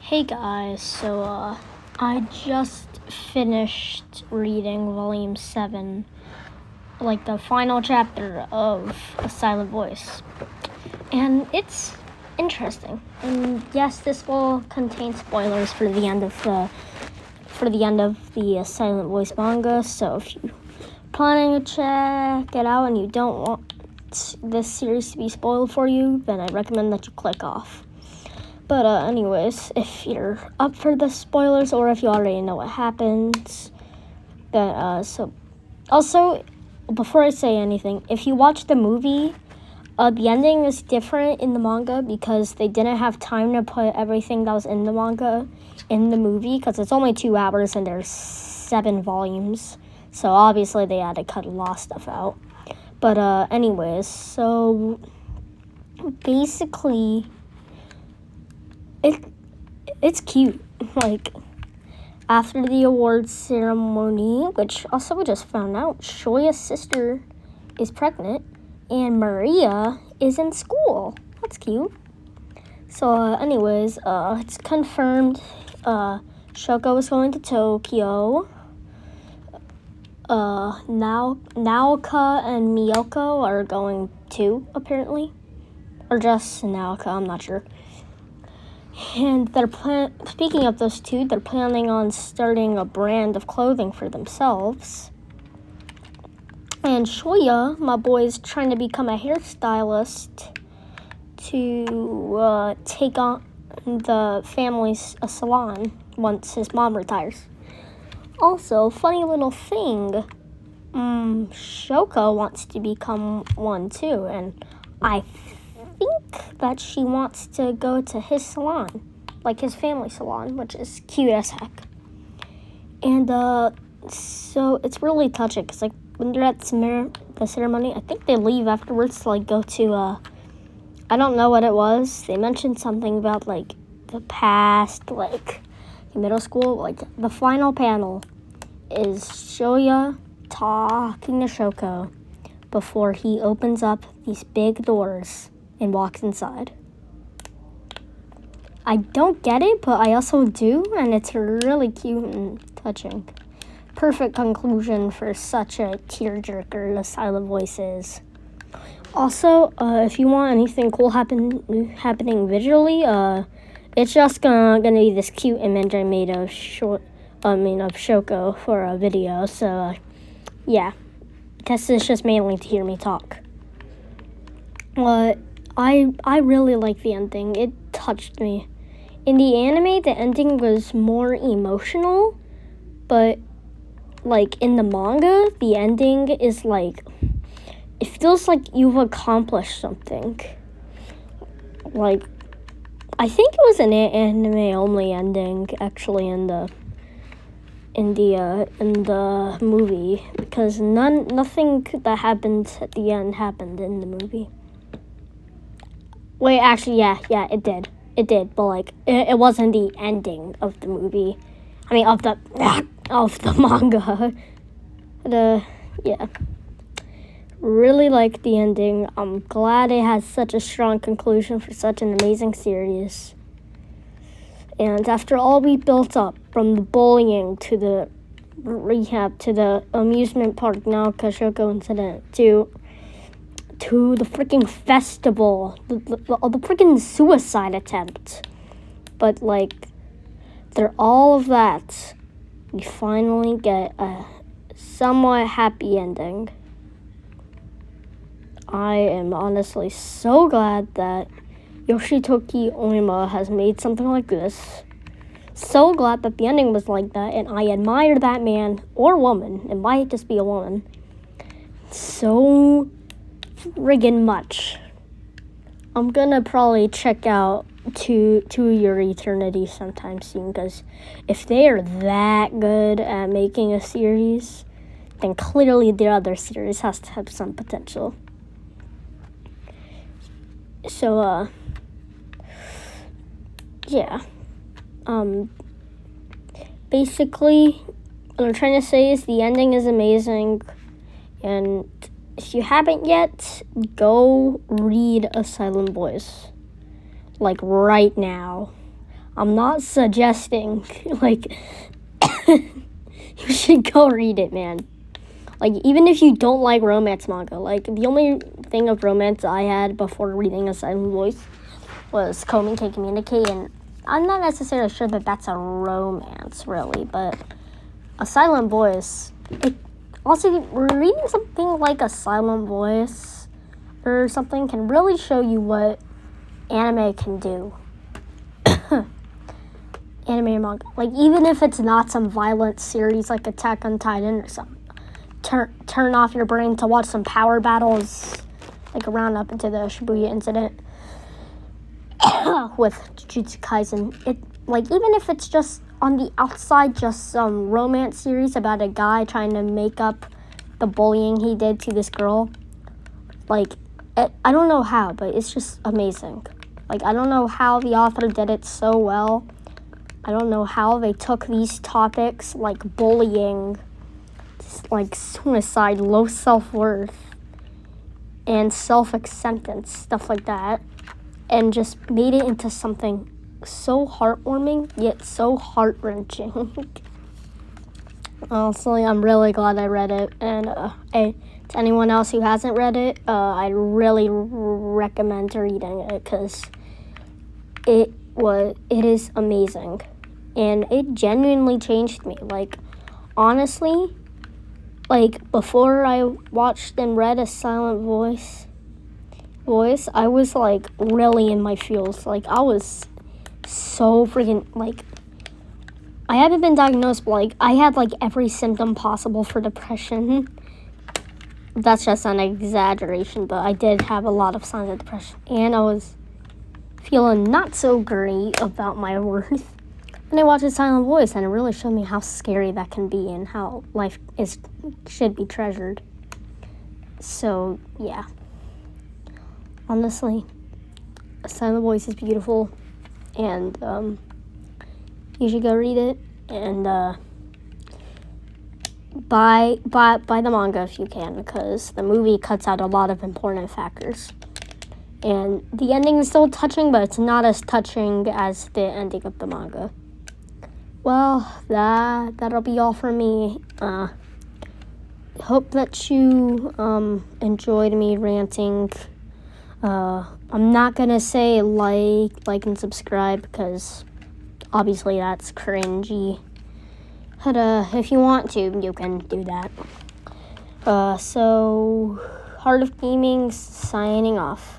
Hey guys, I just finished reading volume 7, like the final chapter of A Silent Voice. And it's interesting. And yes, this will contain spoilers for the end of the Silent Voice manga, so if you're planning to check it out and you don't want this series to be spoiled for you, then I recommend that you click off. But anyways, if you're up for the spoilers or if you already know what happens, then also, before I say anything, if you watch the movie, the ending is different in the manga because they didn't have time to put everything that was in the manga in the movie because it's only 2 hours and there's 7 volumes. So obviously they had to cut a lot of stuff out. But anyways, so basically it's cute. Like, after the awards ceremony, which also we just found out, Shoya's sister is pregnant and Maria is in school. That's cute. So anyways, it's confirmed Shoko is going to Tokyo. Naoka and Miyoko are going too, apparently. Or just Naoka, I'm not sure. And speaking of those two, they're planning on starting a brand of clothing for themselves. And Shoya, my boy, is trying to become a hairstylist to take on the family's salon once his mom retires. Also, funny little thing, Shoko wants to become one too, and I think that she wants to go to his salon, like his family salon, which is cute as heck. And so it's really touching because like when they're at the ceremony, I think they leave afterwards to like go to I don't know what it was. They mentioned something about like the past, like middle school. Like the final panel is Shoya talking to Shoko before he opens up these big doors and walks inside. I don't get it, but I also do, and it's really cute and touching. Perfect conclusion for such a tearjerker, The Silent Voice is. Also, if you want anything cool happening visually, it's just gonna be this cute image I made of Shoko for a video. So, yeah, this is just mainly to hear me talk. I really like the ending. It touched me. In the anime, the ending was more emotional, but like in the manga, the ending is like, it feels like you've accomplished something. Like, I think it was an anime only ending actually in the movie, because nothing that happened at the end happened in the movie. Wait, actually, yeah, it did. It did, but like it wasn't the ending of the movie. I mean, of the manga. Yeah. Really like the ending. I'm glad it has such a strong conclusion for such an amazing series. And after all we built up, from the bullying to the rehab to the amusement park Naoka Shoko incident to the freaking festival, the freaking suicide attempt. But like, through all of that, we finally get a somewhat happy ending. I am honestly so glad that Yoshitoki Oima has made something like this. So glad that the ending was like that, and I admire that man or woman. It might just be a woman. So friggin' much. I'm gonna probably check out To Your Eternity sometime soon, because if they are that good at making a series, then clearly their other series has to have some potential. So, yeah. Basically, what I'm trying to say is the ending is amazing, and if you haven't yet, go read A Silent Voice. Like right now. I'm not suggesting, like, you should go read it, man. Like, even if you don't like romance manga, like, the only thing of romance I had before reading A Silent Voice was Komi Keiki, and I'm not necessarily sure that that's a romance, really, but A Silent Voice, also, reading something like A Silent Voice or something can really show you what anime can do. Anime or manga. Like, even if it's not some violent series like Attack on Titan or something, turn off your brain to watch some power battles, like around up into the Shibuya incident with Jujutsu Kaisen. It, like, even if it's just on the outside, just some romance series about a guy trying to make up the bullying he did to this girl. Like, I don't know how, but it's just amazing. Like, I don't know how the author did it so well. I don't know how they took these topics, like bullying, like suicide, low self-worth, and self-acceptance, stuff like that, and just made it into something so heartwarming, yet so heart-wrenching. Honestly, I'm really glad I read it, and to anyone else who hasn't read it, I really recommend reading it, because it is amazing, and it genuinely changed me. Like, honestly, like, before I watched and read A Silent Voice, I was, like, really in my feels. Like, I was so freaking, like, I haven't been diagnosed, but, like, I had, like, every symptom possible for depression. That's just an exaggeration, but I did have a lot of signs of depression, and I was feeling not so great about my worth. And I watched A Silent Voice, and it really showed me how scary that can be and how life should be treasured. So, yeah. Honestly, A Silent Voice is beautiful, and you should go read it, and buy the manga if you can, because the movie cuts out a lot of important factors. And the ending is still touching, but it's not as touching as the ending of the manga. Well, that'll be all for me. Hope that you enjoyed me ranting. I'm not gonna say like and subscribe, because obviously that's cringy. But if you want to, you can do that. So Heart of Gaming signing off.